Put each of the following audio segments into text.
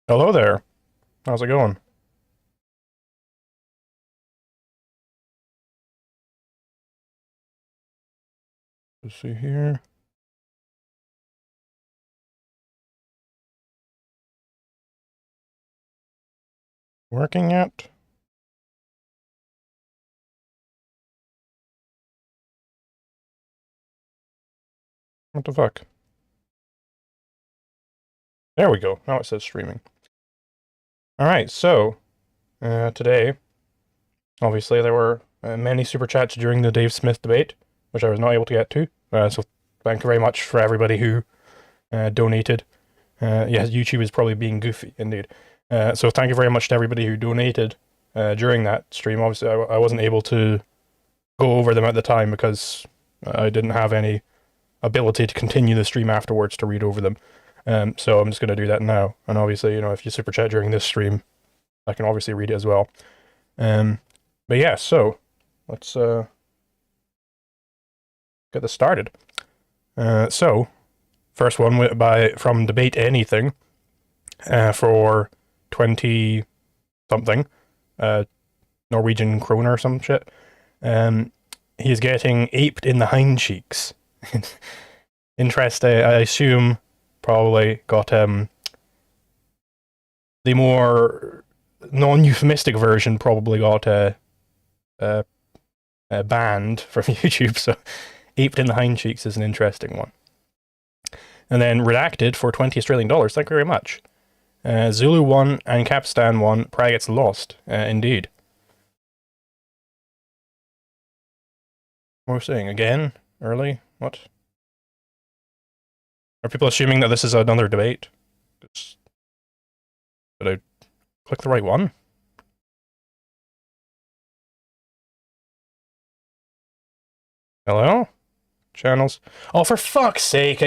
Hello there. How's it going? Let's see here. Working yet? What the fuck? There we go. Now it says streaming. Alright, so, today, obviously there were many super chats during the Dave Smith debate, which I was not able to get to. So thank you very much for everybody who donated. Yes, YouTube is probably being goofy, indeed. So thank you very much to everybody who donated during that stream. Obviously, I wasn't able to go over them at the time because I didn't have any ability to continue the stream afterwards to read over them. So I'm just going to do that now. And obviously, if you super chat during this stream, I can obviously read it as well. But yeah, so let's get this started. So first one from Debate Anything for 20 something Norwegian kroner or some shit. He is getting aped in the hind cheeks. Interest, I assume, probably got the more non-euphemistic version probably got banned from YouTube, so aped in the hind cheeks is an interesting one. And then redacted for 20 Australian dollars, thank you very much. Zulu won and Capistan won, Prague gets lost, indeed. What was I saying, again? Early? What? Are people assuming that this is another debate? Did I click the right one? Hello? Channels? Oh, for fuck's sake,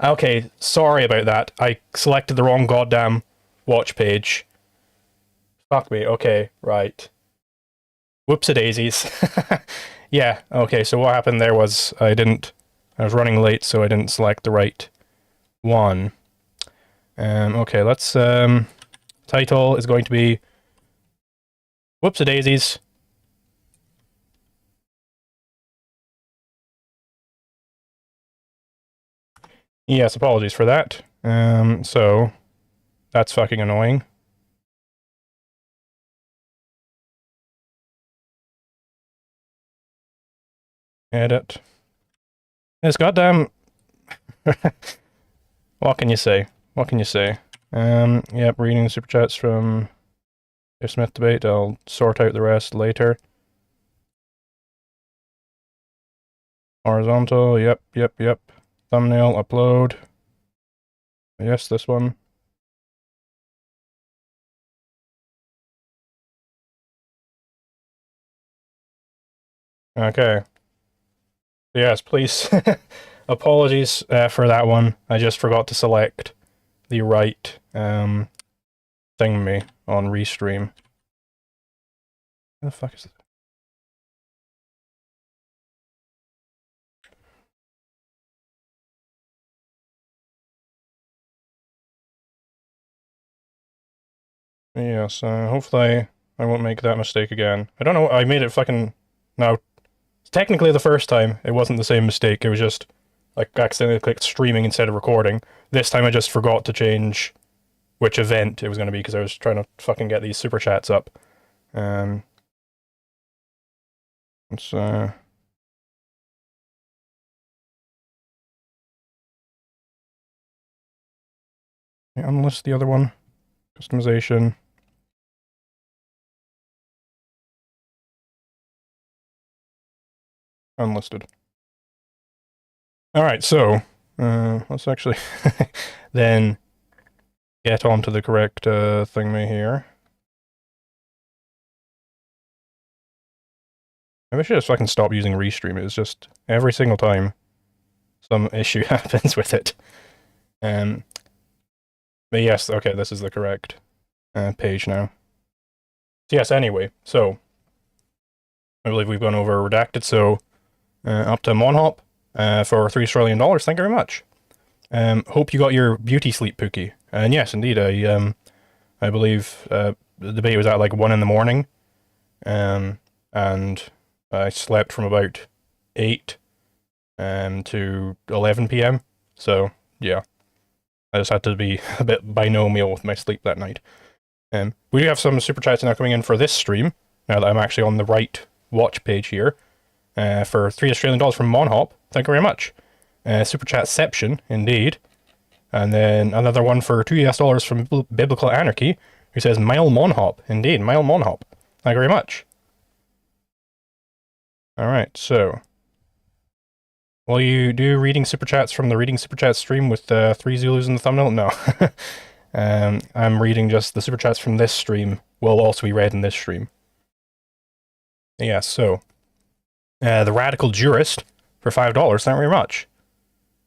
okay, sorry about that. I selected the wrong goddamn watch page. Fuck me, okay, right. Whoopsie-daisies. Yeah, okay, so what happened there was I was running late, so I didn't select the right one. Okay, let's, title is going to be Whoopsie-daisies. Yes, apologies for that. So, that's fucking annoying. Edit. This goddamn... What can you say? What can you say? Yep, reading super chats from Dave Smith debate. I'll sort out the rest later. Horizontal, yep. Thumbnail, upload. Yes, this one. Okay. Yes, please. Apologies for that one. I just forgot to select the right thingy on Restream. What the fuck is it? Yes, hopefully I won't make that mistake again. I don't know, I made it fucking... No. Technically the first time, it wasn't the same mistake, it was just... I accidentally clicked streaming instead of recording. This time I just forgot to change which event it was going to be because I was trying to fucking get these super chats up. Let's unlist the other one. Customization. Unlisted. Alright, so, let's actually then get onto the correct thingy here. Maybe I should just fucking stop using Restream. It's just every single time some issue happens with it. But yes, okay, this is the correct page now. So yes, anyway, so I believe we've gone over redacted, so up to Monhop for 3 Australian dollars. Thank you very much. Hope you got your beauty sleep, Pookie. And yes, indeed, I I believe the debate was at like 1 in the morning, and I slept from about 8 to 11 p.m. So yeah, I just had to be a bit binomial with my sleep that night. We do have some super chats now coming in for this stream. Now that I'm actually on the right watch page here, for $3 from Monhop. Thank you very much. Super chatception, indeed. And then another one for $2 from Biblical Anarchy, who says Mile Monhop. Indeed, Mile Monhop. Thank you very much. Alright, so will you do reading super chats from the reading super chat stream with 3 Zulus in the thumbnail? No. I'm reading just the super chats from this stream will also be read in this stream. Yeah, so the Radical Jurist for $5. Thank you very much.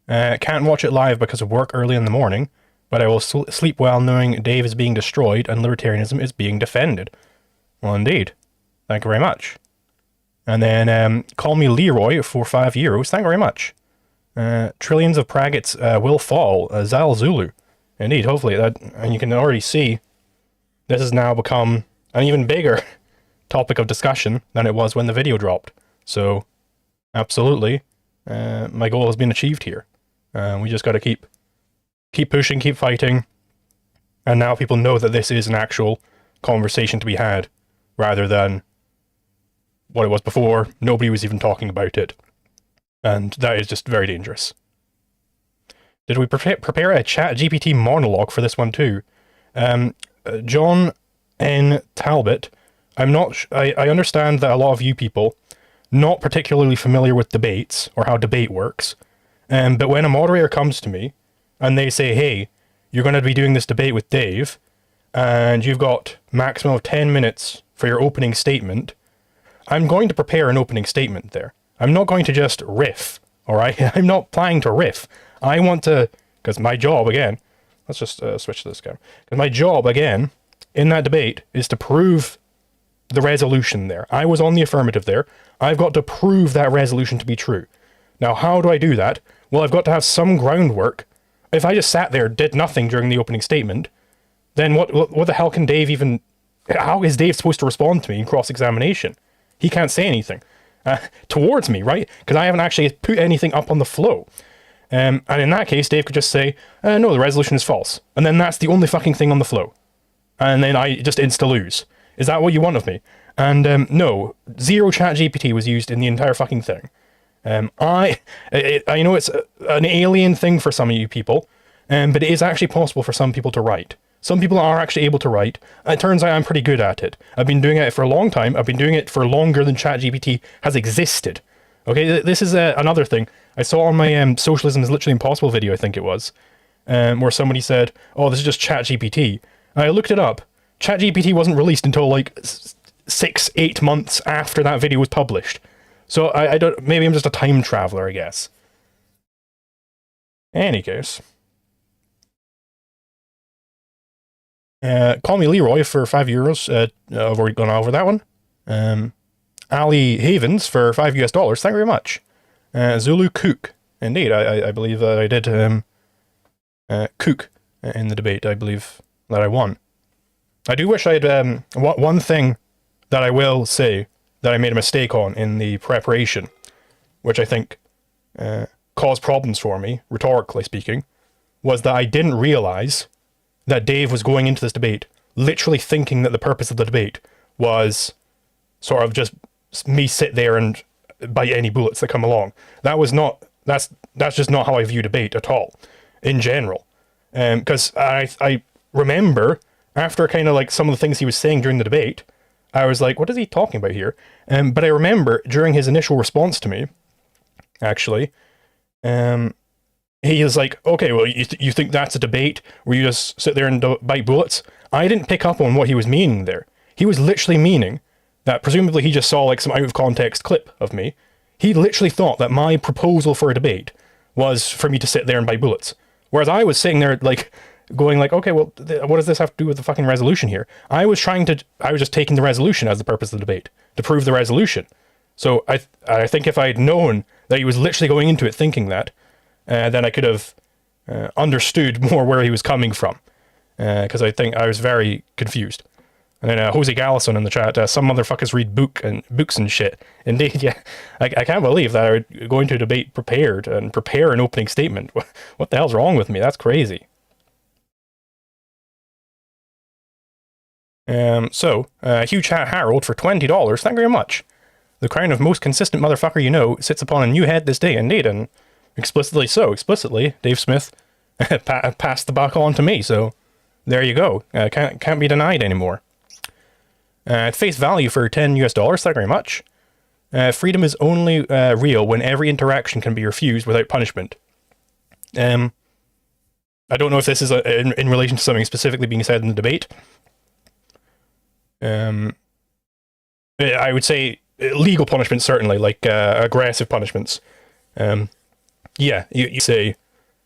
Can't watch it live because of work early in the morning, but I will sleep well knowing Dave is being destroyed and libertarianism is being defended. Well, indeed. Thank you very much. And then call me Leroy for €5. Thank you very much. Trillions of Praggets will fall. Zal Zulu. Indeed, hopefully that, and you can already see this has now become an even bigger topic of discussion than it was when the video dropped. So, absolutely, my goal has been achieved here. We just got to keep pushing, keep fighting, and now people know that this is an actual conversation to be had, rather than what it was before. Nobody was even talking about it, and that is just very dangerous. Did we prepare a chat GPT monologue for this one too? John N. Talbot, I understand that a lot of you people not particularly familiar with debates or how debate works, but when a moderator comes to me and they say, hey, you're going to be doing this debate with Dave, and you've got maximum of 10 minutes for your opening statement, I'm going to prepare an opening statement there. I'm not going to just riff, alright? I'm not planning to riff. I want to, because my job, again, let's just switch to this guy, because my job, again, in that debate, is to prove the resolution there. I was on the affirmative there. I've got to prove that resolution to be true. Now, how do I do that? Well, I've got to have some groundwork. If I just sat there, did nothing during the opening statement, then what the hell can Dave even, how is Dave supposed to respond to me in cross-examination? He can't say anything towards me, right? Because I haven't actually put anything up on the flow. And in that case, Dave could just say, no, the resolution is false. And then that's the only fucking thing on the flow. And then I just insta-lose. Is that what you want of me? And no, zero chat GPT was used in the entire fucking thing. I know it's an alien thing for some of you people, but it is actually possible for some people to write. Some people are actually able to write. It turns out I'm pretty good at it. I've been doing it for a long time. I've been doing it for longer than ChatGPT has existed. Okay, this is another thing. I saw on my Socialism is Literally Impossible video, I think it was, where somebody said, oh, this is just ChatGPT. I looked it up. ChatGPT wasn't released until like 6-8 months after that video was published. So I don't, maybe I'm just a time traveler, I guess. Any case. Call me Leroy for €5. I've already gone over that one. Ali Havens for $5. Thank you very much. Zulu Cook. Indeed, I believe that I did Cook in the debate. I believe that I won. I do wish I had one thing that I will say that I made a mistake on in the preparation, which I think caused problems for me, rhetorically speaking, was that I didn't realize that Dave was going into this debate literally thinking that the purpose of the debate was sort of just me sit there and bite any bullets that come along. That's just not how I view debate at all, in general. Because I remember, after kind of like some of the things he was saying during the debate, I was like, what is he talking about here? But I remember during his initial response to me, actually, he was like, okay, well, you think that's a debate where you just sit there and bite bullets? I didn't pick up on what he was meaning there. He was literally meaning that presumably he just saw like some out of context clip of me. He literally thought that my proposal for a debate was for me to sit there and bite bullets. Whereas I was sitting there like going like, okay, well, what does this have to do with the fucking resolution here? I was just taking the resolution as the purpose of the debate, to prove the resolution. So I think if I had known that he was literally going into it thinking that, then I could have understood more where he was coming from. because I think I was very confused. And then Jose Gallison in the chat, some motherfuckers read books and shit. Indeed, yeah. I can't believe that I would go into a debate prepared and prepare an opening statement. What the hell's wrong with me? That's crazy. Huge Hat Harold for $20. Thank you very much. The crown of most consistent motherfucker you know sits upon a new head this day, indeed, and explicitly so. Explicitly, Dave Smith passed the buck on to me, so there you go. Can't be denied anymore. At face value for $10 US, thank you very much. Freedom is only real when every interaction can be refused without punishment. I don't know if this is in relation to something specifically being said in the debate. I would say legal punishments, certainly, like aggressive punishments. Yeah, you say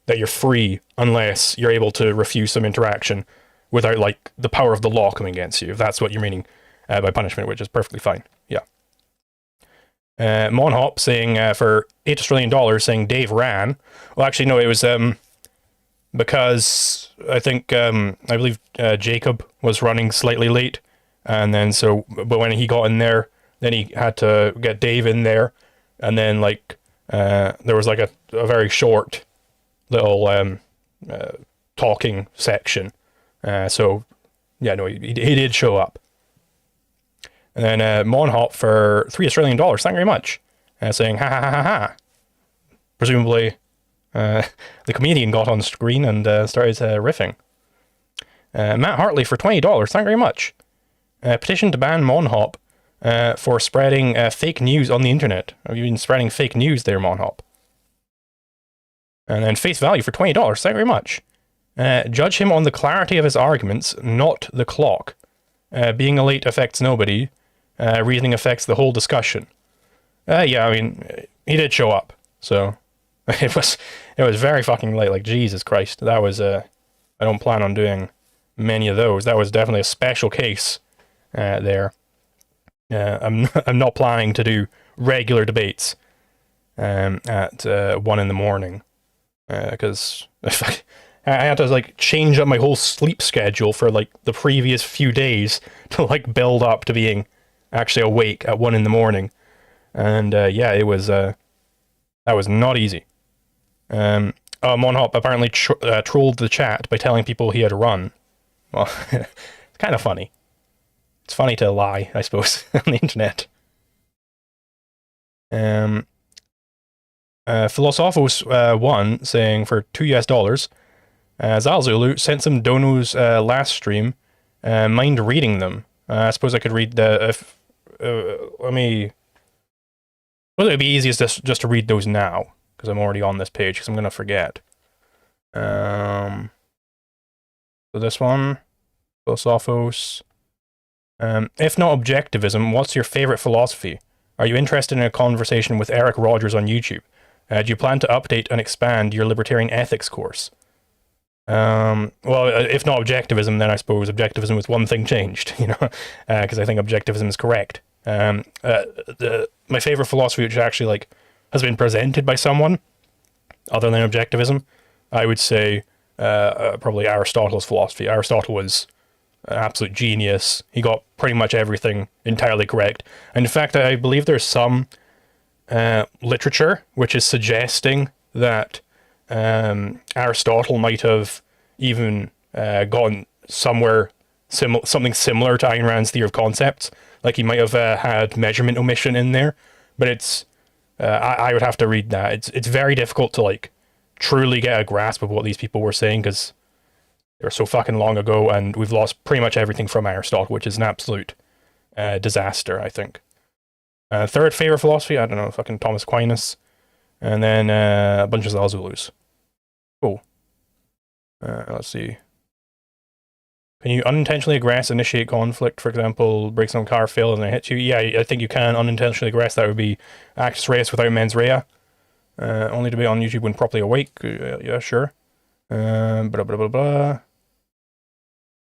that you're free unless you're able to refuse some interaction without, like, the power of the law coming against you, if that's what you're meaning by punishment, which is perfectly fine. Yeah. Monhop saying for $8 Australian, saying Dave ran. Well, actually, no, it was because I think, I believe Jacob was running slightly late. And then but when he got in there, then he had to get Dave in there. And then, like, there was like a very short little talking section. So, yeah, no, he did show up. And then Monhop for $3 Australian, thank you very much, saying ha ha ha ha ha. Presumably, the comedian got on screen and started riffing. Matt Hartley for $20, thank you very much. Petition to ban Monhop for spreading fake news on the internet. Have you been spreading fake news there, Monhop? And then face value for $20, thank you very much. Judge him on the clarity of his arguments, not the clock. Being late affects nobody. Reasoning affects the whole discussion. Yeah, I mean, he did show up, so it was very fucking late. Like, Jesus Christ, that was I don't plan on doing many of those. That was definitely a special case there. I'm not planning to do regular debates at 1 in the morning because I had to, like, change up my whole sleep schedule for, like, the previous few days to, like, build up to being actually awake at 1 in the morning. And, yeah, it was, that was not easy. Monhop apparently trolled the chat by telling people he had run. Well, it's kind of funny. It's funny to lie, I suppose, on the internet. Philosophos1 saying for $2 US, Zalzulu sent some donos last stream. Mind reading them? I suppose I could read the. Let me. Well, it'd be easiest just to read those now because I'm already on this page because I'm gonna forget. So this one, Philosophos. If not objectivism, what's your favorite philosophy? Are you interested in a conversation with Eric Rogers on YouTube? Do you plan to update and expand your libertarian ethics course? Well, if not objectivism, then I suppose objectivism with one thing changed, you know, because I think objectivism is correct. My favorite philosophy, which actually, like, has been presented by someone other than objectivism, I would say probably Aristotle's philosophy. Aristotle was an absolute genius. He got pretty much everything entirely correct. And in fact, I believe there's some literature which is suggesting that Aristotle might have even gone somewhere something similar to Ayn Rand's theory of concepts. Like he might have had measurement omission in there, but it's I would have to read that. It's very difficult to, like, truly get a grasp of what these people were saying because they were so fucking long ago, and we've lost pretty much everything from Aristotle, which is an absolute disaster, I think. Third favorite philosophy, I don't know, fucking Thomas Aquinas, and then a bunch of Zalzulus. Cool. Let's see. Can you unintentionally aggress, initiate conflict, for example, break some car, fail, and then hit you? Yeah, I think you can unintentionally aggress. That would be actus reus without mens rea. Only debate on YouTube when properly awake. Yeah, sure. Blah, blah, blah, blah.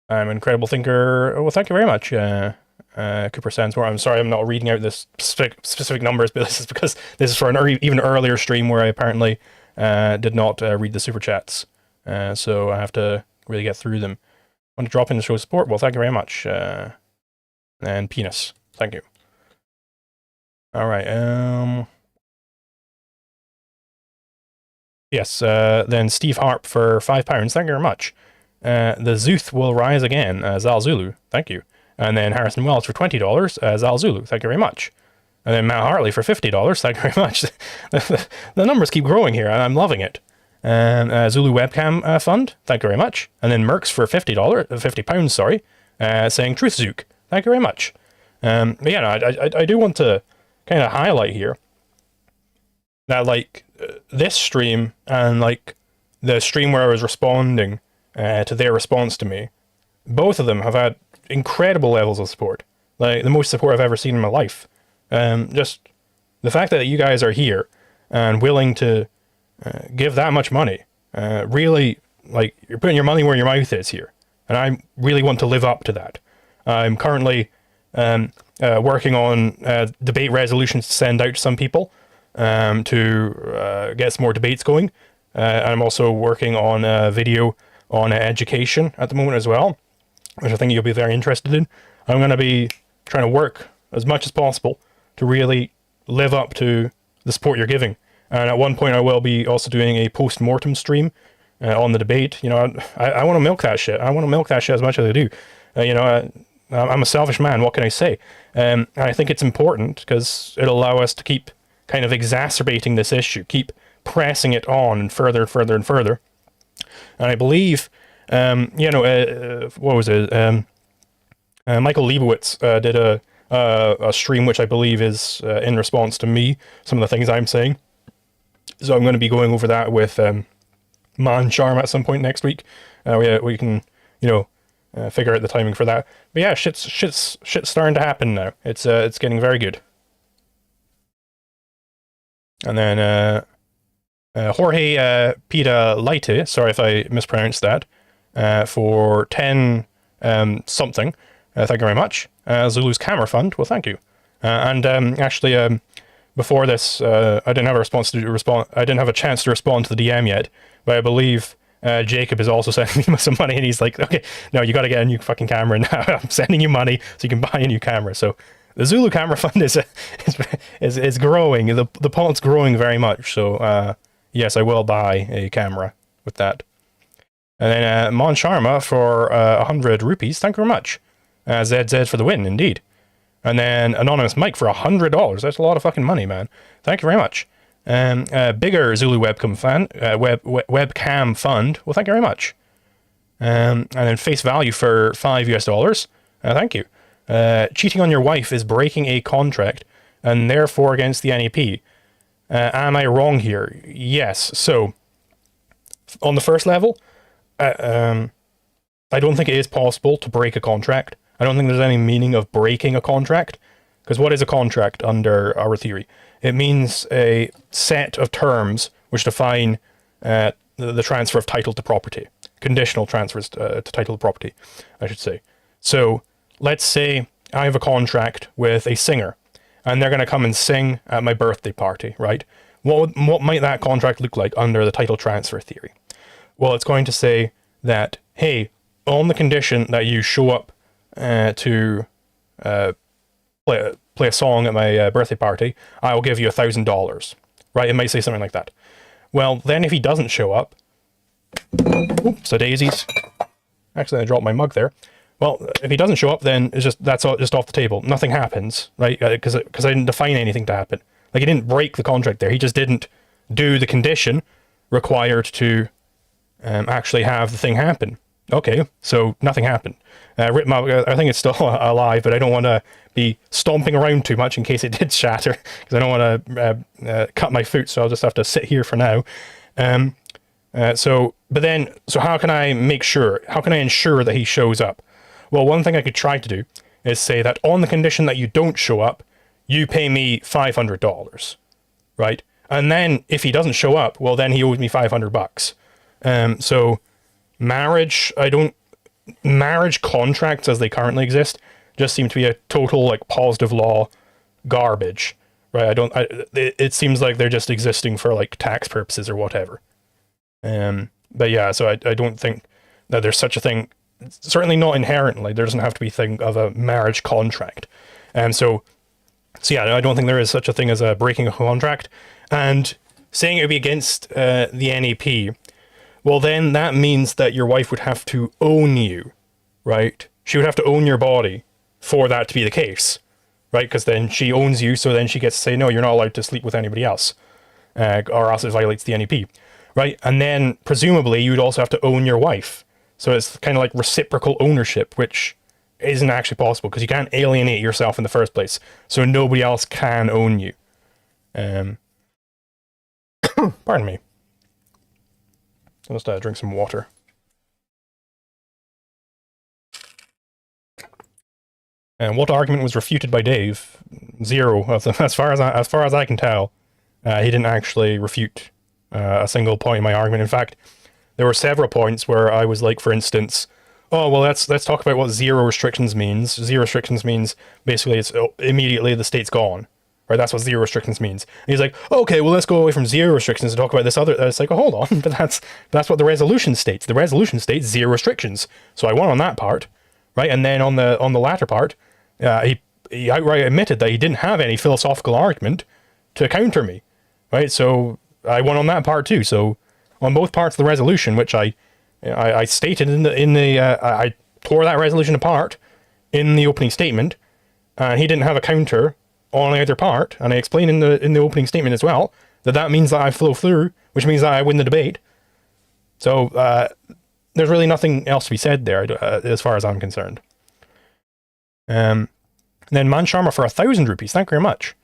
I'm an incredible thinker. Well, thank you very much, Cooper Sandsmore. I'm sorry I'm not reading out the specific numbers, but this is because this is for an even earlier stream where I apparently did not read the super chats. So I have to really get through them. Want to drop in the show support? Well, thank you very much. And penis. Thank you. All right. Yes. Then Steve Harp for £5. Thank you very much. The Zuth will rise again. Zal Zulu. Thank you. And then Harrison Wells for $20. Zal Zulu. Thank you very much. And then Matt Hartley for $50. Thank you very much. The numbers keep growing here. I'm loving it. Zulu Webcam Fund. Thank you very much. And then Mercs for £50. Sorry. Saying Truth Zook. Thank you very much. But yeah, no, I do want to kind of highlight here that like this stream and like the stream where I was responding to their response to me, both of them have had incredible levels of support. Like the most support I've ever seen in my life. Just the fact that you guys are here and willing to give that much money, really, like, you're putting your money where your mouth is here. And I really want to live up to that. I'm currently working on debate resolutions to send out to some people to get some more debates going. I'm also working on a video on education at the moment as well, which I think you'll be very interested in. I'm going to be trying to work as much as possible to really live up to the support you're giving. And at one point I will be also doing a post-mortem stream on the debate. You know, I want to milk that shit. I want to milk that shit as much as I do. You know, I'm a selfish man, what can I say? And I think it's important because it'll allow us to keep kind of exacerbating this issue, keep pressing it on and further and further and further. And I believe, you know, what was it? Michael Leibowitz did a stream which I believe is in response to me, some of the things I'm saying. So I'm going to be going over that with Man Sharm at some point next week. We can, you know, figure out the timing for that. But yeah, shit's starting to happen now. It's getting very good. And then Jorge Pita Leite, sorry if I mispronounced that, for 10 something. Thank you very much. Zulu's Camera Fund, well, thank you. And actually, before this, I didn't have I didn't have a chance to respond to the DM yet, but I believe Jacob is also sending me some money, and he's like, okay, no, you got to get a new fucking camera now. I'm sending you money so you can buy a new camera. So the Zulu Camera Fund is growing. The pot's growing very much. So yes, I will buy a camera with that. And then Mon Sharma for 100 rupees. Thank you very much. ZZ for the win, indeed. And then Anonymous Mike for $100. That's a lot of fucking money, man. Thank you very much. Bigger Zulu webcam fan, webcam fund. Well, thank you very much. And then Face Value for $5 US. Thank you. Cheating on your wife is breaking a contract and therefore against the NEP. Am I wrong here? Yes. So, on the first level, I don't think it is possible to break a contract. I don't think there's any meaning of breaking a contract, because what is a contract under our theory? It means a set of terms which define the transfer of title to property, conditional transfers to title to property, I should say. So let's say I have a contract with a singer, and they're going to come and sing at my birthday party, right? What might that contract look like under the title transfer theory? Well, it's going to say that, hey, on the condition that you show up to play a song at my birthday party, I will give you $1,000, right? It might say something like that. Well, then if he doesn't show up, oops, daisies. Actually, I dropped my mug there. Well, if he doesn't show up, then it's that's all just off the table. Nothing happens, right? Because I didn't define anything to happen. Like, he didn't break the contract there. He just didn't do the condition required to actually have the thing happen. Okay, so nothing happened. Ritma, I think it's still alive, but I don't want to be stomping around too much in case it did shatter, because I don't want to cut my foot, so I'll just have to sit here for now. So how can I make sure? How can I ensure that he shows up? Well, one thing I could try to do is say that on the condition that you don't show up, you pay me $500, right? And then if he doesn't show up, well, then he owes me $500. So marriage contracts as they currently exist just seem to be a total, like, positive law garbage, right? It seems like they're just existing for, like, tax purposes or whatever. But yeah, so I don't think that there's such a thing certainly not inherently. There doesn't have to be a thing of a marriage contract. So yeah, I don't think there is such a thing as a breaking a contract. And saying it would be against the NEP, well, then that means that your wife would have to own you, right? She would have to own your body for that to be the case, right? Because then she owns you, so then she gets to say, no, you're not allowed to sleep with anybody else, or else it violates the NEP, right? And then presumably you'd also have to own your wife. So it's kind of like reciprocal ownership, which isn't actually possible because you can't alienate yourself in the first place. So nobody else can own you. Pardon me. I'll just drink some water. And what argument was refuted by Dave? Zero of them, as far as I can tell. He didn't actually refute a single point in my argument. In fact, there were several points where I was like, for instance, oh well, let's talk about what zero restrictions means. Zero restrictions means basically it's immediately the state's gone. Right, that's what zero restrictions means. And he's like, okay, well, let's go away from zero restrictions and talk about this other. It's like, oh, hold on, but that's what the resolution states. The resolution states zero restrictions. So I won on that part, right? And then on the latter part, he outright admitted that he didn't have any philosophical argument to counter me, right? So I won on that part too. So on both parts of the resolution, which I stated I tore that resolution apart in the opening statement, and he didn't have a counter on either part, and I explain in the opening statement as well that means that I flow through, which means that I win the debate. So there's really nothing else to be said there, as far as I'm concerned. Then Man Sharma for 1,000 rupees, thank you very much.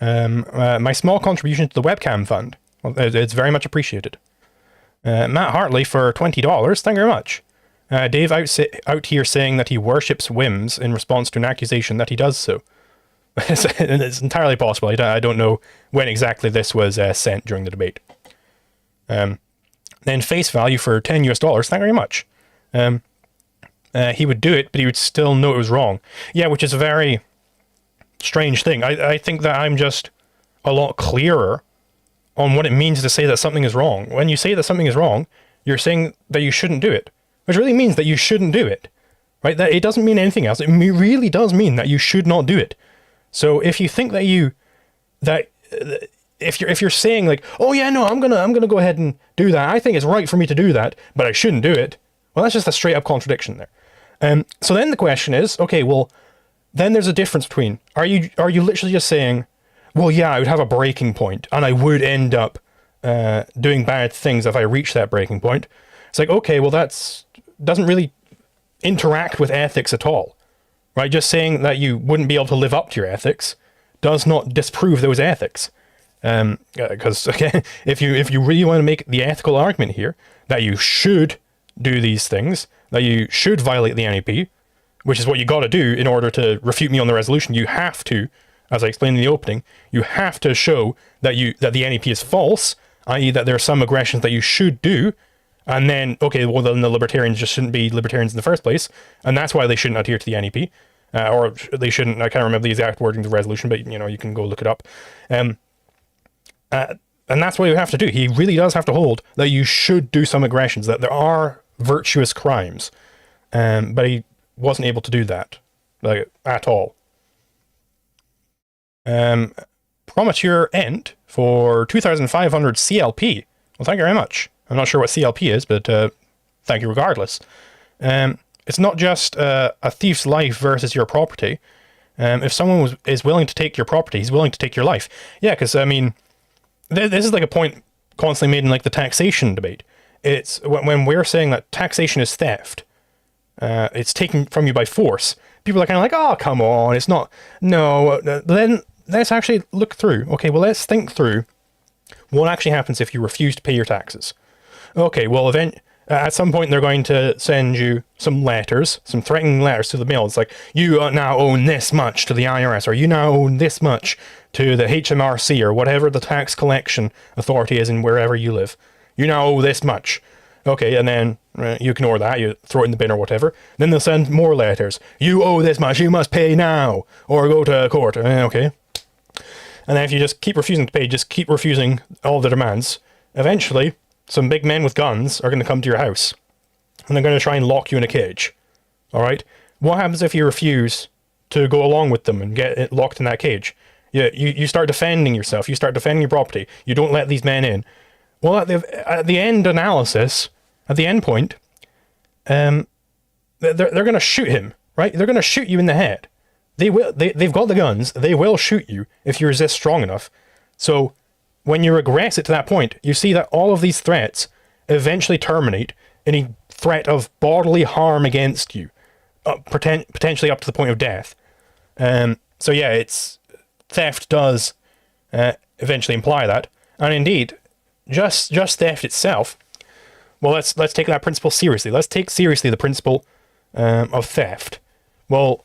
My small contribution to the webcam fund, well, it's very much appreciated. Matt Hartley for $20, thank you very much. Dave out here saying that he worships whims in response to an accusation that he does so. It's entirely possible. I don't know when exactly this was sent during the debate. Then face value for $10 US, thank you very much. He would do it, but he would still know it was wrong. Yeah, which is a very strange thing. I think that I'm just a lot clearer on what it means to say that something is wrong. When you say that something is wrong, you're saying that you shouldn't do it, which really means that you shouldn't do it, right? That it doesn't mean anything else. It really does mean that you should not do it. So if you think that if you're saying like, oh yeah, no, I'm gonna go ahead and do that. I think it's right for me to do that, but I shouldn't do it. Well, that's just a straight up contradiction there. So then the question is, okay, well, then there's a difference between, are you literally just saying, well, yeah, I would have a breaking point and I would end up doing bad things if I reach that breaking point. It's like, okay, well, doesn't really interact with ethics at all. Right, just saying that you wouldn't be able to live up to your ethics does not disprove those ethics. Because again, if you really want to make the ethical argument here that you should do these things, that you should violate the NEP, which is what you got to do in order to refute me on the resolution, you have to, as I explained in the opening, you have to show that the NEP is false, i.e. that there are some aggressions that you should do. And then, okay, well, then the libertarians just shouldn't be libertarians in the first place, and that's why they shouldn't adhere to the NEP, or they shouldn't. I can't remember the exact wording of the resolution, but you can go look it up. And that's what you have to do. He really does have to hold that you should do some aggressions, that there are virtuous crimes, but he wasn't able to do that, like, at all. Prometeur Ent for 2,500 CLP. Well, thank you very much. I'm not sure what CLP is, but thank you regardless. It's not just a thief's life versus your property. If someone is willing to take your property, he's willing to take your life. Yeah, because, I mean, this is like a point constantly made in like the taxation debate. It's when we're saying that taxation is theft, it's taken from you by force. People are kind of like, oh, come on, it's not. No, then let's actually look through. Okay, well, let's think through what actually happens if you refuse to pay your taxes. Okay, well, at some point they're going to send you some letters, some threatening letters to the mail. It's like, you now own this much to the IRS, or you now own this much to the HMRC, or whatever the tax collection authority is in wherever you live. You now owe this much. Okay, and then you ignore that, you throw it in the bin or whatever. Then they'll send more letters. You owe this much, you must pay now, or go to court. Okay. And then if you just keep refusing to pay, just keep refusing all the demands, eventually some big men with guns are going to come to your house, and they're going to try and lock you in a cage. all right? What happens if you refuse to go along with them and get locked in that cage? You start defending yourself. You start defending your property. You don't let these men in. Well, at the end analysis, at the end point, they're going to shoot him, right? They're going to shoot you in the head. They will. They've got the guns. They will shoot you if you resist strong enough. So when you regress it to that point, you see that all of these threats eventually terminate any threat of bodily harm against you, potentially up to the point of death. So yeah, theft does eventually imply that, and indeed, just theft itself. Well, let's take that principle seriously. Let's take seriously the principle of theft. Well,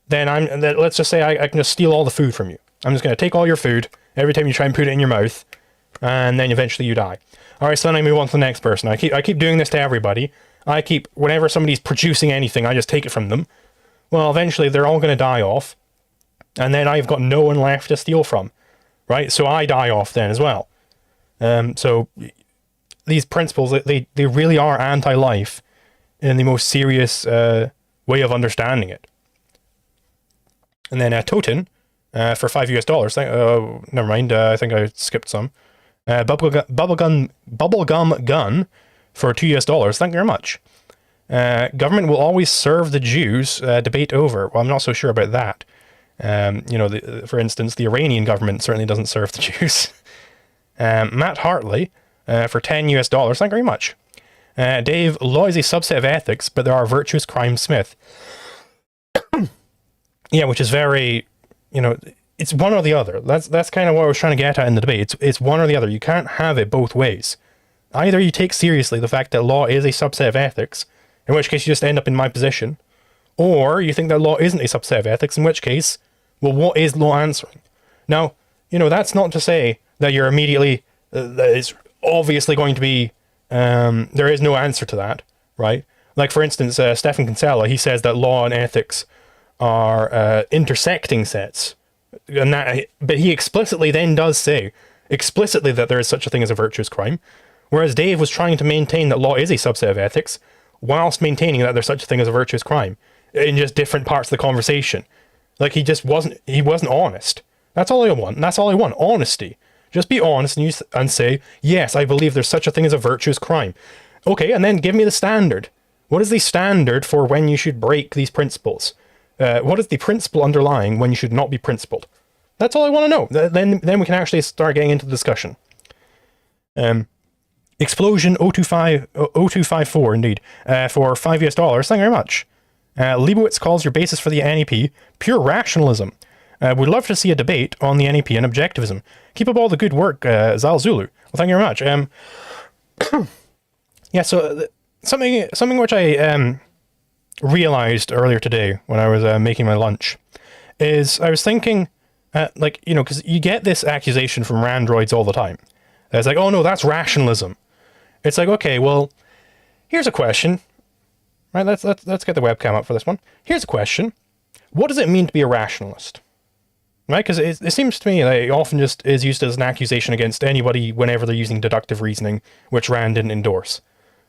then let's just say I can just steal all the food from you. I'm just going to take all your food every time you try and put it in your mouth, and then eventually you die. All right, so then I move on to the next person. I keep doing this to everybody. Whenever somebody's producing anything, I just take it from them. Well, eventually they're all going to die off, and then I've got no one left to steal from, right? So I die off then as well. So these principles, they really are anti-life in the most serious way of understanding it. And then Toten, for $5 US. Never mind, I think I skipped some. Bubblegum gun for $2 US. Thank you very much. Government will always serve the Jews. Debate over. Well, I'm not so sure about that. For instance, the Iranian government certainly doesn't serve the Jews. Matt Hartley for $10 US. Thank you very much. Dave, law is a subset of ethics, but there are virtuous crimes. Smith. Yeah, which is very, it's one or the other. That's kind of what I was trying to get at in the debate. It's one or the other. You can't have it both ways. Either you take seriously the fact that law is a subset of ethics, in which case you just end up in my position, or you think that law isn't a subset of ethics, in which case, well, what is law answering? Now, that's not to say that you're immediately, that it's obviously going to be, there is no answer to that, right? Like, for instance, Stefan Kinsella, he says that law and ethics are intersecting sets, but he explicitly then does say, that there is such a thing as a virtuous crime, whereas Dave was trying to maintain that law is a subset of ethics, whilst maintaining that there's such a thing as a virtuous crime, in just different parts of the conversation. Like, he wasn't honest. That's all I want, honesty. Just be honest and say, yes, I believe there's such a thing as a virtuous crime. Okay, and then give me the standard. What is the standard for when you should break these principles? What is the principle underlying when you should not be principled? That's all I want to know. Then we can actually start getting into the discussion. Explosion 0254 indeed, for $5 US. Thank you very much. Leibowitz calls your basis for the NEP pure rationalism. We'd love to see a debate on the NEP and objectivism. Keep up all the good work, Zal Zulu. Well, thank you very much. Yeah, so something which I realized earlier today when I was making my lunch is I was thinking, because you get this accusation from Randroids all the time. It's like, oh no, that's rationalism. It's like, okay, well, here's a question. Right, let's get the webcam up for this one. Here's a question. What does it mean to be a rationalist? Right, because it seems to me that it often just is used as an accusation against anybody whenever they're using deductive reasoning, which Rand didn't endorse.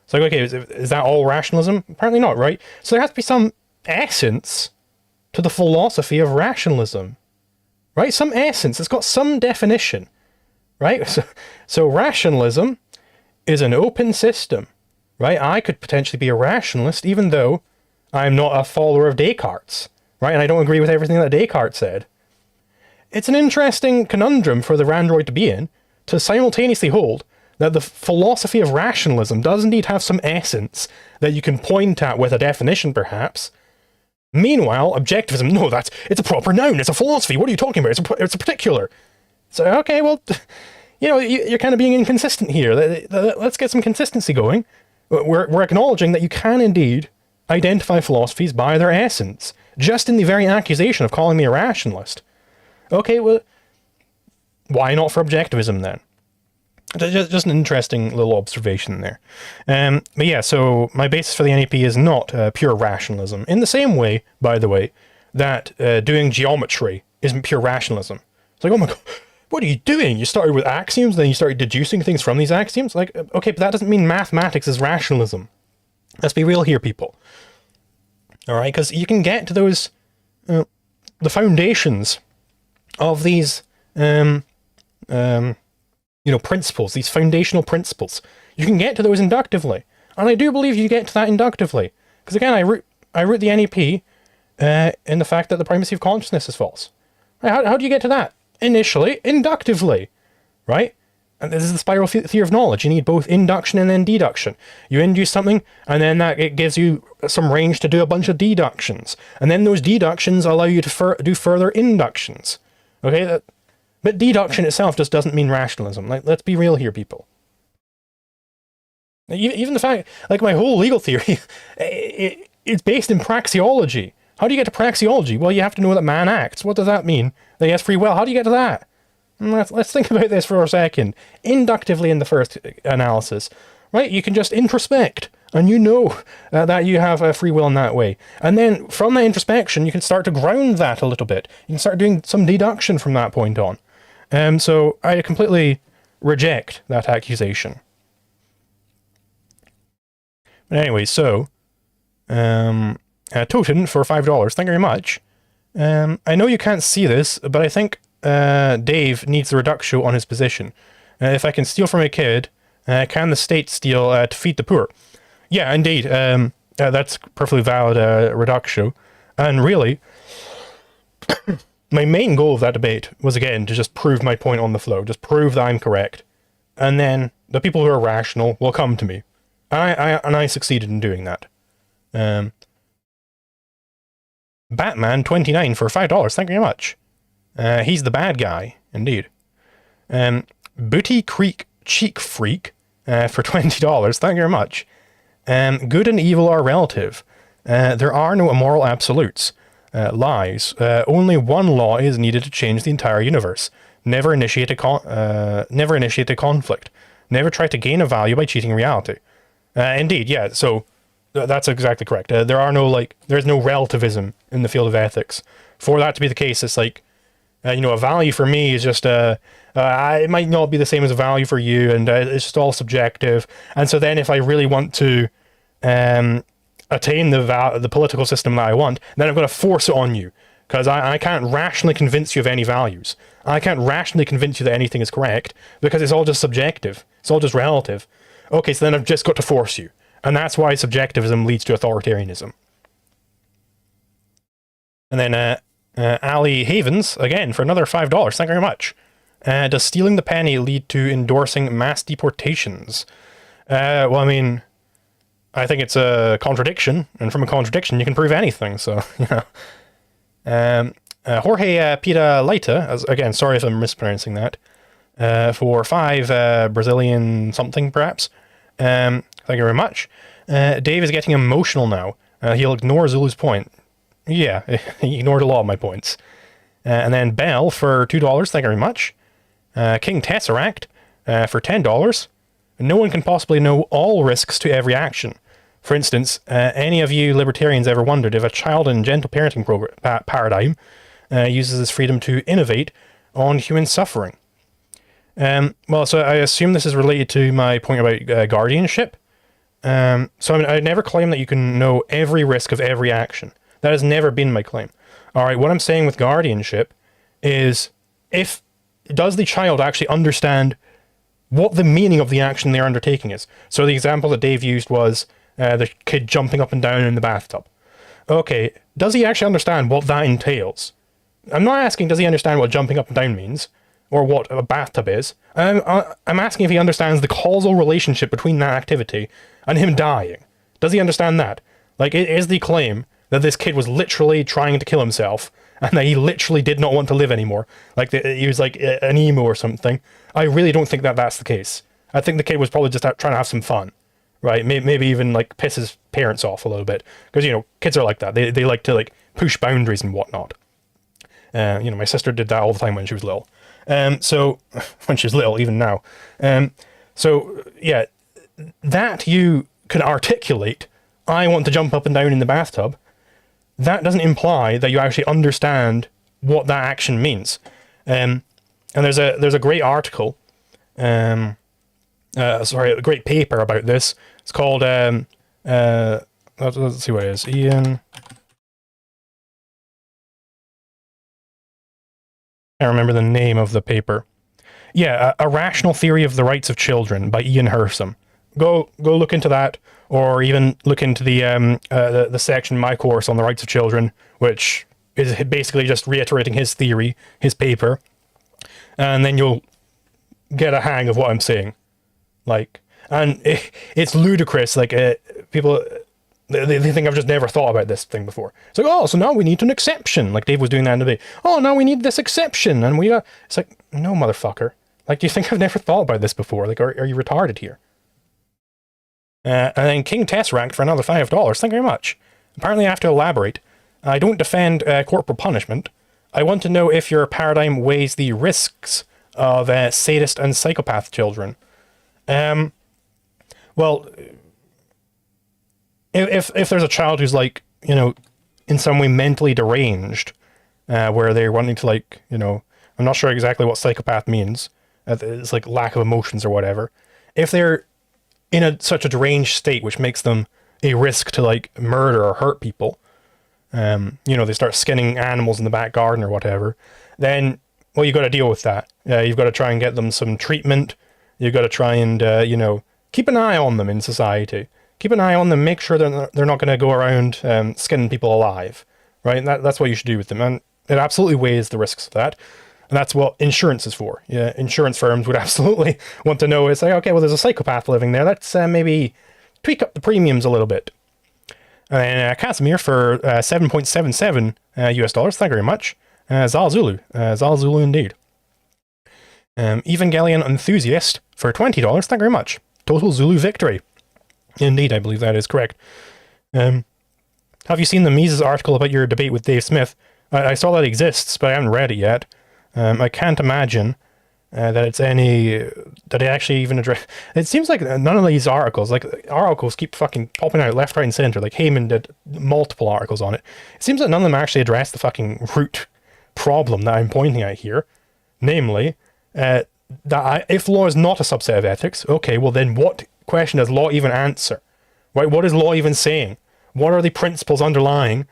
It's like, okay, is that all rationalism? Apparently not, right? So there has to be some essence to the philosophy of rationalism, right? Some essence. It's got some definition, right? So rationalism is an open system, right? I could potentially be a rationalist even though I'm not a follower of Descartes, right? And I don't agree with everything that Descartes said. It's an interesting conundrum for the Randroid to be in, to simultaneously hold that the philosophy of rationalism does indeed have some essence that you can point at with a definition, perhaps. Meanwhile, objectivism, no, it's a proper noun, it's a philosophy, what are you talking about? It's a particular. So, okay, well, you're kind of being inconsistent here. Let's get some consistency going. We're acknowledging that you can indeed identify philosophies by their essence, just in the very accusation of calling me a rationalist. Okay, well, why not for objectivism then? Just an interesting little observation there. But yeah, so my basis for the NEP is not pure rationalism. In the same way, by the way, that doing geometry isn't pure rationalism. It's like, oh my god, what are you doing? You started with axioms, then you started deducing things from these axioms? Like, okay, but that doesn't mean mathematics is rationalism. Let's be real here, people. All right, because you can get to those, the foundations of these, principles, these foundational principles. You can get to those inductively, and I do believe you get to that inductively. Because again, I root the NEP in the fact that the primacy of consciousness is false. How do you get to that? Initially, inductively, right? And this is the spiral theory of knowledge. You need both induction and then deduction. You induce something, and then it gives you some range to do a bunch of deductions. And then those deductions allow you to do further inductions. Okay? But deduction itself just doesn't mean rationalism. Like, let's be real here, people. Even the fact, like, my whole legal theory, it's based in praxeology. How do you get to praxeology? Well, you have to know that man acts. What does that mean? That he has free will. How do you get to that? Let's think about this for a second. Inductively in the first analysis, right? You can just introspect, and you know that you have free will in that way. And then from that introspection, you can start to ground that a little bit. You can start doing some deduction from that point on. So I completely reject that accusation. But anyway, so, Toten for $5. Thank you very much. I know you can't see this, but I think Dave needs the reductio on his position. If I can steal from a kid, can the state steal to feed the poor? Yeah, indeed. That's perfectly valid reductio. And really, my main goal of that debate was, again, to just prove my point on the flow. Just prove that I'm correct. And then the people who are rational will come to me. And I succeeded in doing that. Batman 29 for $5. Thank you very much. He's the bad guy, indeed. Booty Creek Cheek Freak for $20. Thank you very much. Good and evil are relative. There are no immoral absolutes. Lies. Only one law is needed to change the entire universe. Never initiate a conflict. Never try to gain a value by cheating reality. Indeed, yeah. So that's exactly correct. There's no relativism in the field of ethics. For that to be the case, it's like, a value for me is just it might not be the same as a value for you, and it's just all subjective. And so then, if I really want to attain the political system that I want, then I'm going to force it on you, because I can't rationally convince you of any values. I can't rationally convince you that anything is correct, because it's all just subjective. It's all just relative. Okay, so then I've just got to force you. And that's why subjectivism leads to authoritarianism. And then Ali Havens, again, for another $5. Thank you very much. Does stealing the penny lead to endorsing mass deportations? Well, I mean, I think it's a contradiction, and from a contradiction you can prove anything, so, Jorge Pita Leita, again, sorry if I'm mispronouncing that, for 5 Brazilian something, perhaps. Thank you very much. Dave is getting emotional now. He'll ignore Zulu's point. Yeah, he ignored a lot of my points. And then Bell for $2. Thank you very much. King Tesseract for $10. No one can possibly know all risks to every action. For instance, any of you libertarians ever wondered if a child and gentle parenting paradigm uses this freedom to innovate on human suffering? Well, so I assume this is related to my point about guardianship. So I never claim that you can know every risk of every action. That has never been my claim. All right, what I'm saying with guardianship is, does the child actually understand what the meaning of the action they're undertaking is? So the example that Dave used was the kid jumping up and down in the bathtub. Okay, does he actually understand what that entails? I'm not asking does he understand what jumping up and down means, or what a bathtub is. I'm asking if he understands the causal relationship between that activity and him dying. Does he understand that? Like, is the claim that this kid was literally trying to kill himself, and that he literally did not want to live anymore, like he was like an emo or something? I really don't think that that's the case. I think the kid was probably just trying to have some fun, right? Maybe even like piss his parents off a little bit, because kids are like that. They like to like push boundaries and whatnot. My sister did that all the time when she was little. So when she was little, even now. So yeah, that you can articulate. I want to jump up and down in the bathtub. That doesn't imply that you actually understand what that action means. And there's a great article, a great paper about this. It's called let's see what it is. Ian. I remember the name of the paper. Yeah, A Rational Theory of the Rights of Children by Ian Hersom. Go look into that, or even look into the section in my course on the rights of children, which is basically just reiterating his theory, his paper, and then you'll get a hang of what I'm saying. Like, and it's ludicrous. Like, people, they think I've just never thought about this thing before. It's like, oh, so now we need an exception. Like Dave was doing that in the day. Oh, now we need this exception, and it's like, no, motherfucker. Like, do you think I've never thought about this before? Like, are you retarded here? And then King Test ranked for another $5. Thank you very much. Apparently I have to elaborate. I don't defend corporal punishment. I want to know if your paradigm weighs the risks of sadist and psychopath children. Well, if there's a child who's like, you know, in some way mentally deranged, where they're wanting to, like, you know, I'm not sure exactly what psychopath means. It's like lack of emotions or whatever. If they're in such a deranged state, which makes them a risk to, like, murder or hurt people, you know, they start skinning animals in the back garden or whatever, then, well, you've got to deal with that. You've got to try and get them some treatment. You've got to try and, you know, keep an eye on them in society. Keep an eye on them, make sure they're not going to go around skinning people alive, right? That's what you should do with them. And it absolutely weighs the risks of that. And that's what insurance is for. Yeah, insurance firms would absolutely want to know. It's like, okay, well, there's a psychopath living there. Let's maybe tweak up the premiums a little bit. And Casimir for 7.77 US dollars. Thank you very much. Zal Zulu. Zal Zulu indeed. Evangelion Enthusiast for $20. Thank you very much. Total Zulu victory. Indeed, I believe that is correct. Have you seen the Mises article about your debate with Dave Smith? I saw that exists, but I haven't read it yet. I can't imagine that it actually even address. It seems like none of these articles keep fucking popping out left, right, and center. Like Heyman did multiple articles on it. It seems that none of them actually address the fucking root problem that I'm pointing at here, namely that if law is not a subset of ethics, okay, well then what question does law even answer? Right? What is law even saying? What are the principles underlying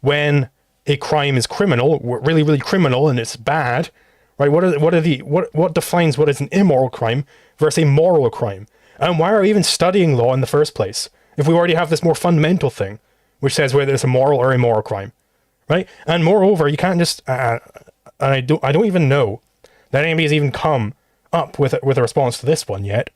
when a crime is criminal, really, really criminal, and it's bad, right? What defines what is an immoral crime versus a moral crime? And why are we even studying law in the first place if we already have this more fundamental thing, which says whether it's a moral or immoral crime, right? And moreover, you can't just. I don't even know that anybody's even come up with a response to this one yet.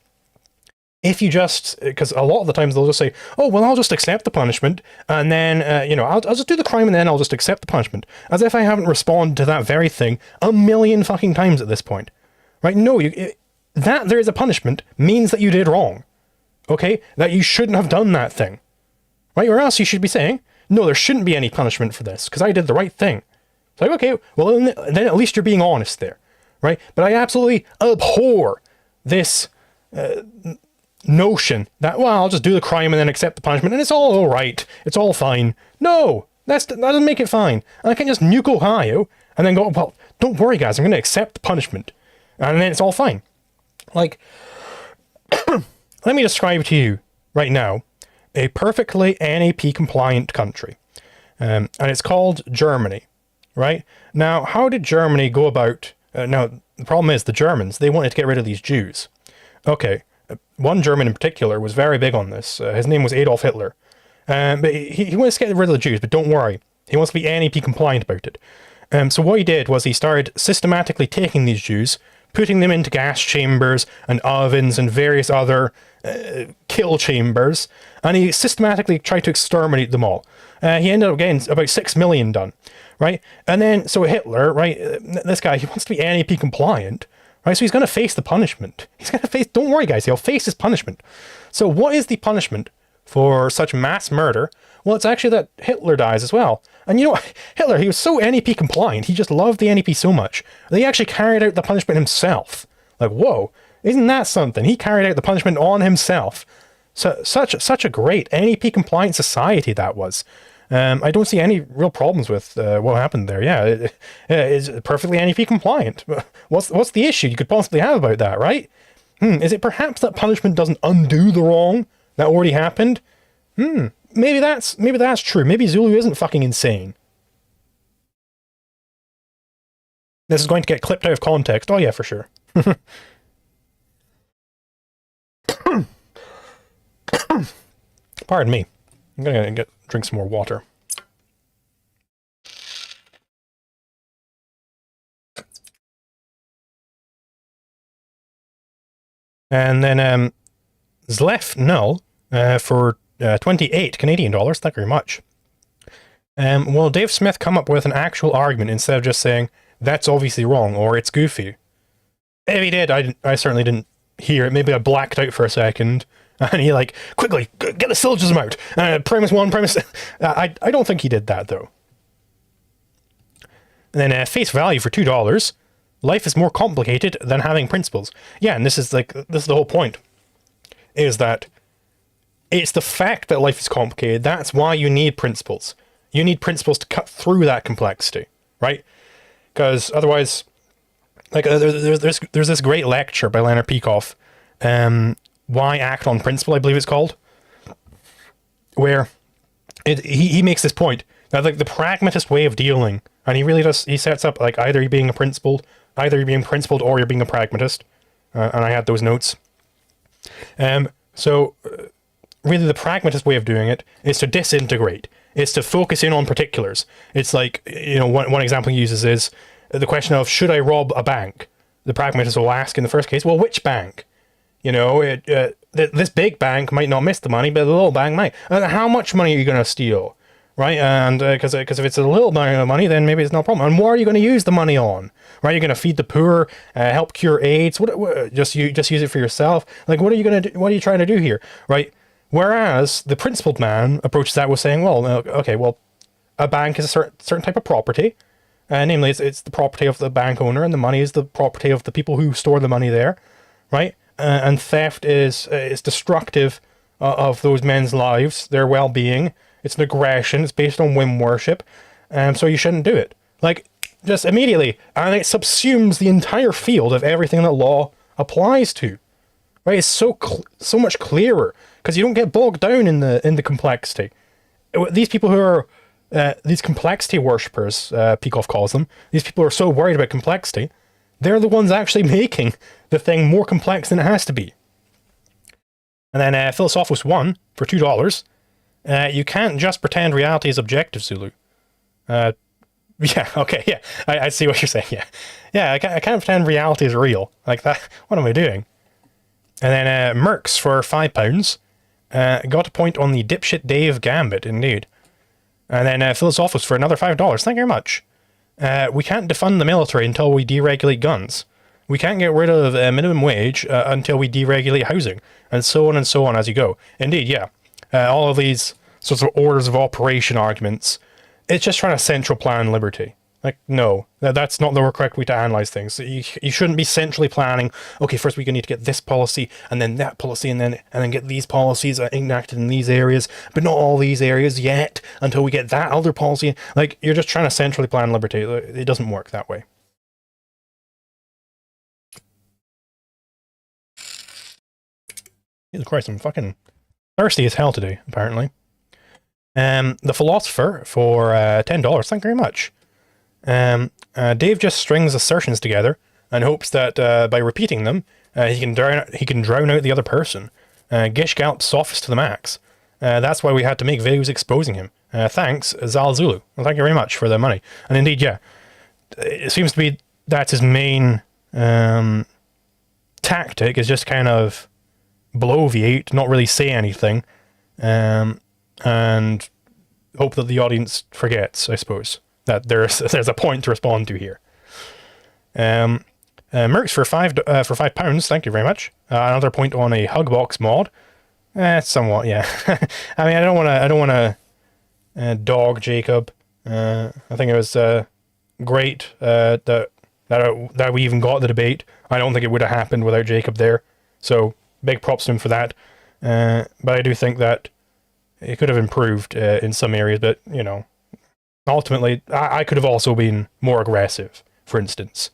If you just, because a lot of the times they'll just say, oh, well, I'll just accept the punishment, and then, you know, I'll just do the crime, and then I'll just accept the punishment. As if I haven't responded to that very thing a million fucking times at this point. Right? No, that there is a punishment means that you did wrong. Okay? That you shouldn't have done that thing. Right? Or else you should be saying, no, there shouldn't be any punishment for this, because I did the right thing. It's like, okay, well, then at least you're being honest there. Right? But I absolutely abhor this notion that, well, I'll just do the crime and then accept the punishment and it's all right, it's all fine. No, that doesn't make it fine. And I can just nuke Ohio and then go, well, don't worry guys, I'm going to accept the punishment and then it's all fine. Like, let me describe to you right now a perfectly NAP compliant country, and it's called Germany. Right now, how did Germany go about? Now the problem is the Germans, they wanted to get rid of these Jews. Okay. One German in particular was very big on this. His name was Adolf Hitler. But he wants to get rid of the Jews, but don't worry. He wants to be NAP compliant about it. So what he did was he started systematically taking these Jews, putting them into gas chambers and ovens and various other kill chambers, and he systematically tried to exterminate them all. He ended up getting about 6 million done, right? And then, so Hitler, right, this guy, he wants to be NAP compliant, right? So he's going to face the punishment. He's going to face, don't worry guys, he'll face his punishment. So what is the punishment for such mass murder? Well, it's actually that Hitler dies as well. And you know what? Hitler, he was so NAP compliant, he just loved the NAP so much, that he actually carried out the punishment himself. Like, whoa, isn't that something? He carried out the punishment on himself. So, such a great NAP compliant society that was. I don't see any real problems with what happened there. Yeah, it's perfectly NAP compliant. What's the issue you could possibly have about that, right? Is it perhaps that punishment doesn't undo the wrong that already happened? maybe that's true. Maybe Zulu isn't fucking insane. This is going to get clipped out of context. Oh yeah, for sure. Pardon me. I'm gonna drink some more water. And then Zlef Null for 28 Canadian dollars. Thank you very much. Will Dave Smith come up with an actual argument instead of just saying, that's obviously wrong, or it's goofy? If he did, I certainly didn't hear it. Maybe I blacked out for a second. And he like, quickly, get the syllogism out. Premise 1, premise... I don't think he did that, though. And then face value for $2. Life is more complicated than having principles. Yeah, and this is the whole point. Is that it's the fact that life is complicated. That's why you need principles. You need principles to cut through that complexity, right? Because otherwise, like there's this great lecture by Leonard Peikoff, Why Act on Principle, I believe it's called, where he makes this point that like the pragmatist way of dealing, and he sets up like either you're being principled or you're being a pragmatist, and I had those notes. So really the pragmatist way of doing it is to disintegrate. It's to focus in on particulars. It's like, you know, one example he uses is the question of, should I rob a bank? The pragmatist will ask in the first case, well, which bank? You know, this big bank might not miss the money, but the little bank might. How much money are you going to steal? Right? And because if it's a little amount of money, then maybe it's no problem. And what are you going to use the money on? Right? You're going to feed the poor, help cure AIDS. Just use it for yourself. Like, what are you going to do? What are you trying to do here? Right? Whereas the principled man approaches that with saying, well, okay, well, a bank is a certain type of property. Namely, it's the property of the bank owner, and the money is the property of the people who store the money there, right? And theft is destructive of those men's lives, their well-being. It's an aggression. It's based on whim worship, so you shouldn't do it. Like, just immediately, and it subsumes the entire field of everything that law applies to. Right? It's so much clearer because you don't get bogged down in the complexity. These people who are these complexity worshippers, Peikoff calls them, these people who are so worried about complexity, they're the ones actually making the thing more complex than it has to be. And then Philosophos 1 for $2. You can't just pretend reality is objective, Zulu. Yeah, okay, yeah, I see what you're saying, yeah. Yeah, I can't pretend reality is real. Like that, what am I doing? And then Mercs for £5. Got a point on the dipshit Dave gambit, indeed. And then Philosophos for another $5. Thank you very much. We can't defund the military until we deregulate guns. We can't get rid of minimum wage until we deregulate housing, and so on as you go. Indeed, yeah. All of these sorts of orders of operation arguments, it's just trying to central plan liberty. Like, no, that's not the correct way to analyze things. You shouldn't be centrally planning, okay, first we need to get this policy, and then that policy, and then get these policies enacted in these areas, but not all these areas yet, until we get that other policy. Like, you're just trying to centrally plan liberty. It doesn't work that way. Jesus Christ, I'm fucking thirsty as hell today, apparently. The Philosopher for $10. Thank you very much. Dave just strings assertions together and hopes that by repeating them, he can drown out the other person. Gish Gallop's sophist to the max. That's why we had to make videos exposing him. Thanks, Zal Zulu. Well, thank you very much for the money. And indeed, yeah, it seems to be that's his main tactic, is just kind of bloviate, not really say anything, and hope that the audience forgets, I suppose, that there's a point to respond to here. Mercs for £5. Thank you very much. Another point on a Hugbox mod. Somewhat, yeah. I mean, I don't want to dog Jacob. I think it was great that we even got the debate. I don't think it would have happened without Jacob there. So big props to him for that. But I do think that it could have improved in some areas. But you know, ultimately, I could have also been more aggressive, for instance.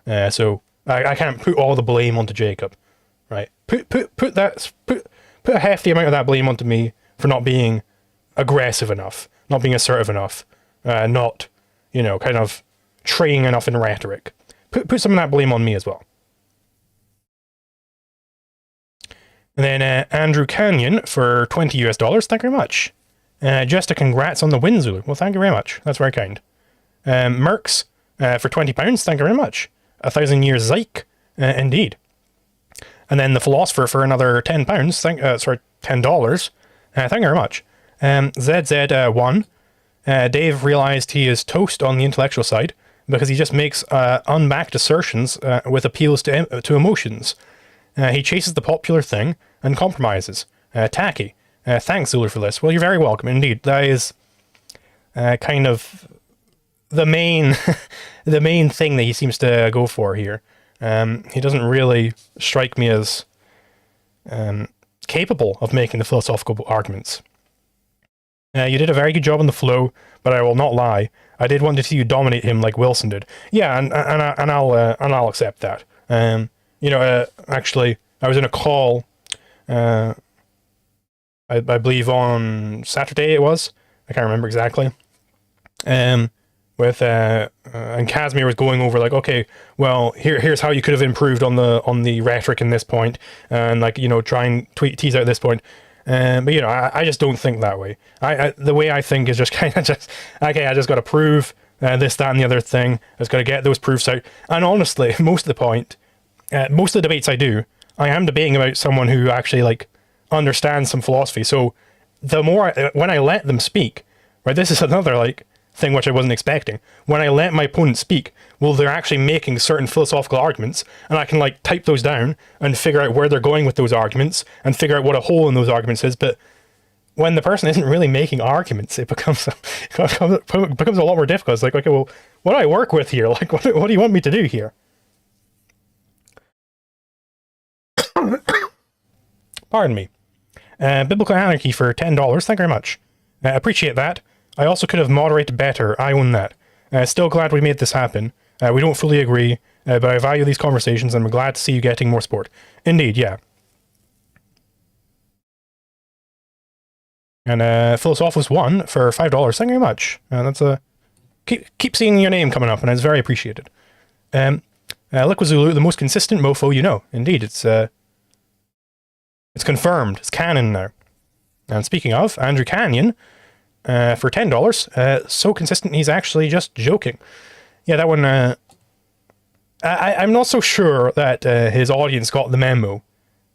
So I can't put all the blame onto Jacob, right? Put a hefty amount of that blame onto me for not being aggressive enough, not being assertive enough, not, kind of training enough in rhetoric. Put some of that blame on me as well. And then Andrew Canyon for $20 US. Thank you very much. Just a congrats on the win, Zulu. Well, thank you very much. That's very kind. Mercs for £20. Thank you very much. 1,000 years Zyke. Indeed. And then the Philosopher for another £10. $10. Thank you very much. ZZ1. Dave realized he is toast on the intellectual side because he just makes unbacked assertions with appeals to emotions. He chases the popular thing and compromises. Tacky. Thanks, Zulu, for this. Well, you're very welcome. Indeed, that is kind of the main the main thing that he seems to go for here. He doesn't really strike me as capable of making the philosophical arguments. You did a very good job on the flow, but I will not lie. I did want to see you dominate him like Wilson did. Yeah, and I'll accept that. Actually, I was in a call. I believe on Saturday it was. I can't remember exactly. With and Casimir was going over like, okay, well, here's how you could have improved on the rhetoric in this point, and try and tease out this point. But I just don't think that way. The way I think is just kind of just, okay, I just got to prove this, that, and the other thing. I just got to get those proofs out. And honestly, most of the debates I do, I am debating about someone who actually understands some philosophy. So the more when I let them speak, right, this is another thing which I wasn't expecting. When I let my opponent speak, well, they're actually making certain philosophical arguments, and I can type those down and figure out where they're going with those arguments and figure out what a hole in those arguments is. But when the person isn't really making arguments, it becomes a lot more difficult. It's like, okay, well, what do I work with here? What do you want me to do here? Pardon me. Biblical Anarchy for $10. Thank you very much. Appreciate that. I also could have moderated better. I own that. Still glad we made this happen. We don't fully agree, but I value these conversations and I'm glad to see you getting more support. Indeed, yeah. And Philosophus 1 for $5. Thank you very much. That's a keep seeing your name coming up, and it's very appreciated. Liquid Zulu, the most consistent mofo you know. Indeed, it's confirmed. It's canon now. And speaking of, Andrew Canyon for $10. So consistent, he's actually just joking. Yeah, that one. I'm not so sure that his audience got the memo,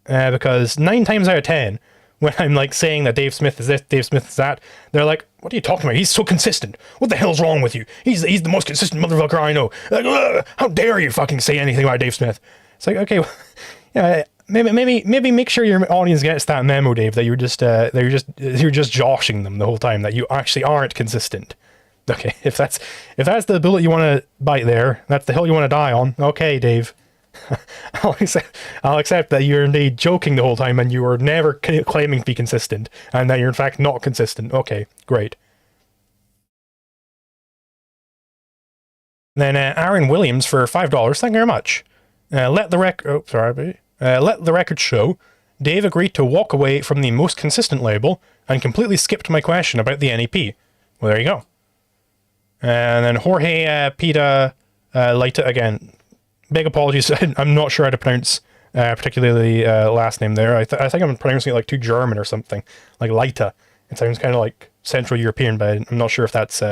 because 9 times out of 10, when I'm saying that Dave Smith is this, Dave Smith is that, they're like, "What are you talking about? He's so consistent. What the hell's wrong with you? He's the most consistent motherfucker I know. How dare you fucking say anything about Dave Smith?" It's like, okay, well, yeah. Maybe make sure your audience gets that memo, Dave, that you're just joshing them the whole time, that you actually aren't consistent. Okay, if that's the bullet you want to bite there, that's the hill you want to die on. Okay, Dave, I'll accept that you're indeed joking the whole time and you were never claiming to be consistent, and that you're in fact not consistent. Okay, great. Then Aaron Williams for $5. Thank you very much. Let the record show, Dave agreed to walk away from the most consistent label and completely skipped my question about the NEP. Well, there you go. And then Jorge Pita Leita, again, big apologies. I'm not sure how to pronounce particularly last name there. I think I'm pronouncing it too German or something, like Leita. It sounds kind of like Central European, but I'm not sure if that's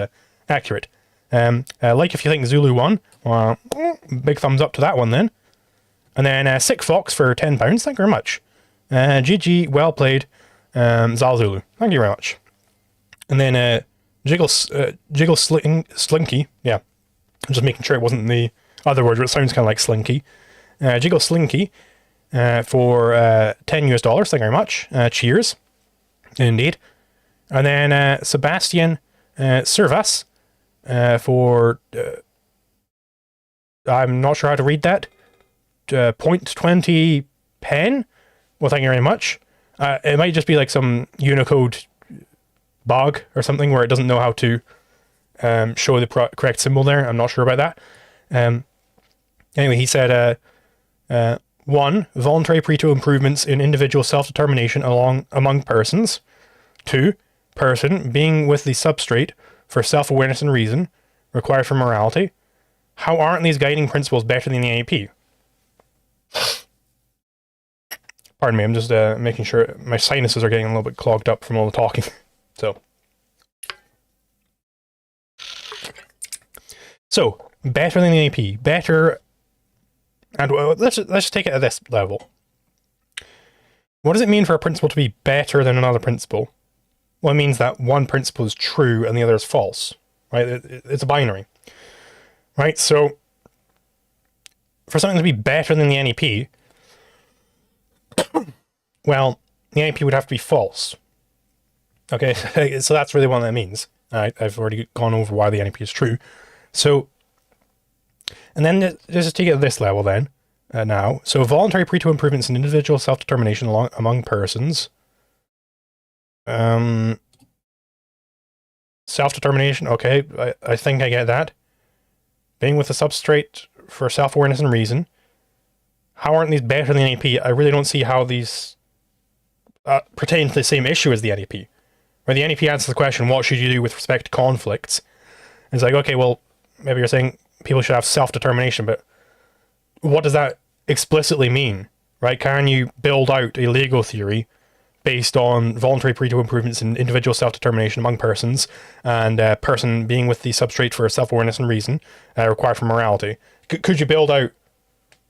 accurate. If you think Zulu won, big thumbs up to that one then. And then Sick Fox for £10. Thank you very much. GG, well played. Zal Zulu. Thank you very much. And then Jiggle Slinky. Yeah, I'm just making sure it wasn't the other word, but it sounds kind of like Slinky. Jiggle Slinky for $10. Thank you very much. Cheers. Indeed. And then Sebastian Servas for... I'm not sure how to read that. 0.20 pen. Well, thank you very much. It might just be some Unicode bug or something where it doesn't know how to show the correct symbol there. I'm not sure about that. Anyway, he said, 1. Voluntary preto improvements in individual self-determination among persons. 2. person being with the substrate for self-awareness and reason required for morality. How aren't these guiding principles better than the NEP? Pardon me, I'm just making sure my sinuses are getting a little bit clogged up from all the talking. So, better than the NEP, better, and let's just take it at this level. What does it mean for a principle to be better than another principle? Well, it means that one principle is true and the other is false, right? It's a binary, right? So, for something to be better than the NEP, well, the NEP would have to be false. Okay, so that's really what that means. I've already gone over why the NEP is true. So, and then just take it at this level then, now. So, voluntary parental improvements in individual self-determination among persons. Self-determination, okay, I think I get that. Being with a substrate for self-awareness and reason. How aren't these better than the NEP? I really don't see how these pertain to the same issue as the NEP. Where the NEP answers the question, what should you do with respect to conflicts? It's like, okay, well, maybe you're saying people should have self-determination, but what does that explicitly mean, right? Can you build out a legal theory based on voluntary parental improvements in individual self-determination among persons and a person being with the substrate for self-awareness and reason required for morality? Could you build out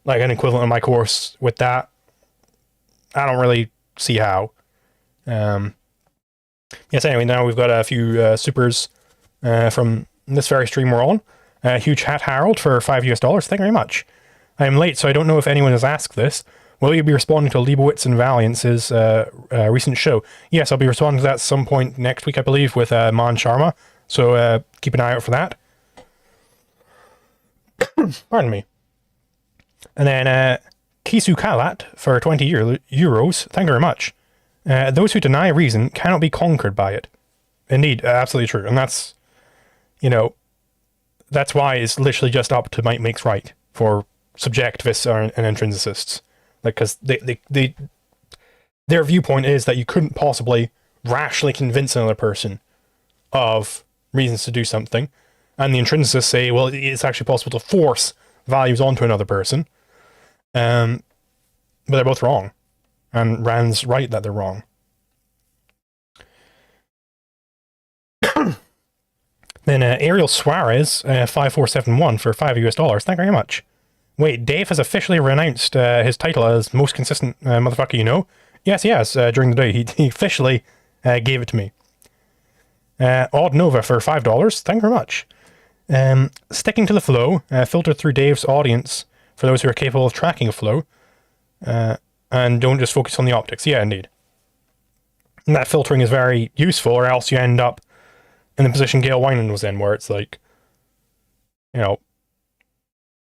like an equivalent of my course with that? I don't really see how. Yes, anyway, now we've got a few supers from this very stream we're on. Huge hat Harold for $5 US. Thank you very much. I am late, so I don't know if anyone has asked this. Will you be responding to Leibowitz and Valiance's recent show? Yes, I'll be responding to that at some point next week, I believe, with Man Sharma. So keep an eye out for that. Pardon me. And then Kisu Kalat for 20 euros. Thank you very much. Those who deny reason cannot be conquered by it. Indeed, absolutely true. And that's, you know, that's why it's literally just up to might makes right for subjectivists and intrinsicists. Like, because their viewpoint is that you couldn't possibly rationally convince another person of reasons to do something. And the intrinsicists say, well, it's actually possible to force values onto another person. But they're both wrong. And Rand's right that they're wrong. Then Ariel Suarez, 5471 for $5 US. Thank you very much. Wait, Dave has officially renounced his title as most consistent motherfucker you know? Yes, he has. During the day, he officially gave it to me. Odd Nova for $5. Thank you very much. Sticking to the flow, filtered through Dave's audience for those who are capable of tracking a flow. And don't just focus on the optics. Yeah, indeed. And that filtering is very useful, or else you end up in the position Gail Winan was in, where it's like, you know,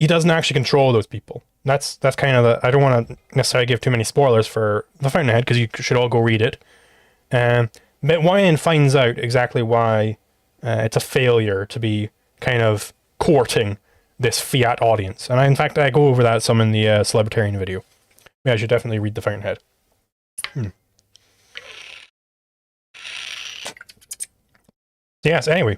he doesn't actually control those people. That's kind of the... I don't want to necessarily give too many spoilers for The Fountainhead, because you should all go read it. But Winan finds out exactly why it's a failure to be kind of courting this fiat audience. And in fact, I go over that some in the Celebritarian video. Yeah, I should definitely read The Fountainhead. Yes, anyway.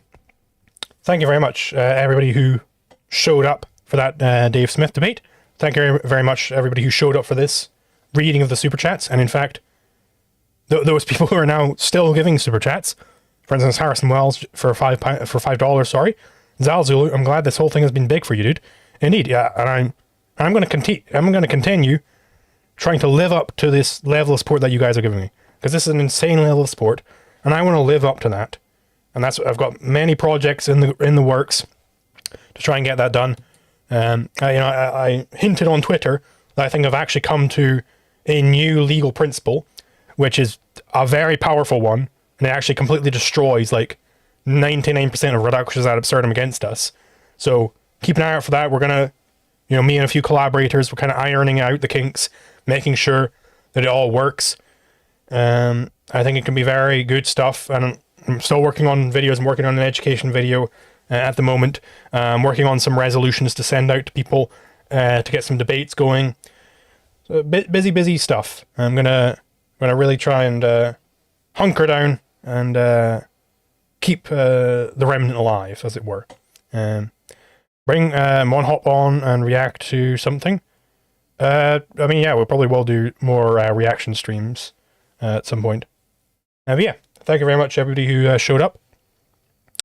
Thank you very much, everybody who showed up for that Dave Smith debate. Thank you very much, everybody who showed up for this reading of the Super Chats. And in fact, those people who are now still giving Super Chats, for instance, Harrison Wells for $5, sorry. Zal Zulu, I'm glad this whole thing has been big for you, dude. Indeed, yeah, and I'm going to continue trying to live up to this level of support that you guys are giving me, because this is an insane level of support, and I want to live up to that. And that's I've got many projects in the works to try and get that done. I hinted on Twitter that I think I've actually come to a new legal principle, which is a very powerful one, and it actually completely destroys like 99% of reductions ad absurdum against us. So keep an eye out for that. We're gonna, me and a few collaborators, we're kind of ironing out the kinks, making sure that it all works. I think it can be very good stuff, and I'm still working on videos. I'm working on an education video at the moment. I'm working on some resolutions to send out to people to get some debates going. So busy stuff. I'm gonna really try and hunker down and keep the remnant alive, as it were. Bring Monhop on and react to something. I mean, yeah, we probably will do more reaction streams at some point. But yeah, thank you very much, everybody who showed up.